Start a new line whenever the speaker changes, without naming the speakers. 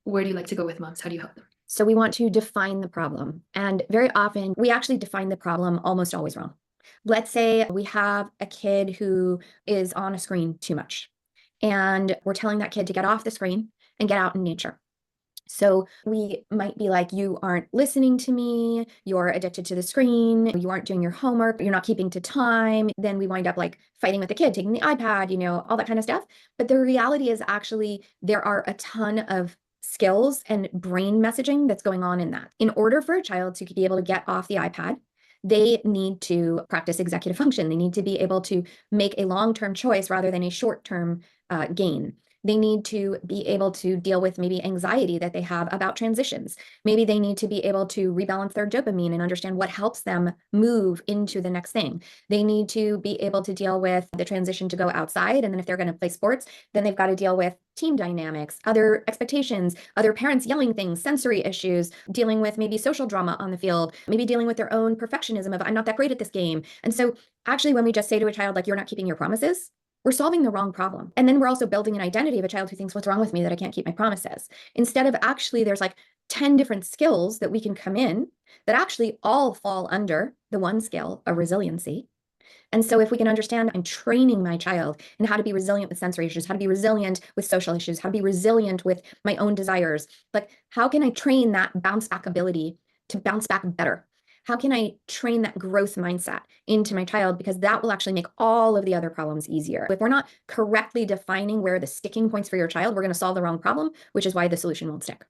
Where do you like to go with moms? How do you help them?
So we want to define the problem. And very often we actually define the problem almost always wrong. Let's say we have a kid who is on a screen too much, and we're telling that kid to get off the screen and get out in nature. So we might be like, you aren't listening to me, you're addicted to the screen, you aren't doing your homework, you're not keeping to time. Then we wind up like fighting with the kid, taking the iPad, all that kind of stuff. But the reality is actually there are a ton of skills and brain messaging that's going on in that. In order for a child to be able to get off the iPad, they need to practice executive function. They need to be able to make a long-term choice rather than a short-term gain. They need to be able to deal with maybe anxiety that they have about transitions. Maybe they need to be able to rebalance their dopamine and understand what helps them move into the next thing. They need to be able to deal with the transition to go outside. And then if they're going to play sports, then they've got to deal with team dynamics, other expectations, other parents yelling things, sensory issues, dealing with maybe social drama on the field, maybe dealing with their own perfectionism of I'm not that great at this game. And so actually when we just say to a child, like, you're not keeping your promises, we're solving the wrong problem. And then we're also building an identity of a child who thinks, what's wrong with me that I can't keep my promises? Instead of actually, there's like 10 different skills that we can come in that actually all fall under the one skill of resiliency. And so if we can understand I'm training my child in how to be resilient with sensory issues, how to be resilient with social issues, how to be resilient with my own desires, like how can I train that bounce back ability to bounce back better? How can I train that growth mindset into my child? Because that will actually make all of the other problems easier. If we're not correctly defining where the sticking points for your child, we're going to solve the wrong problem, which is why the solution won't stick.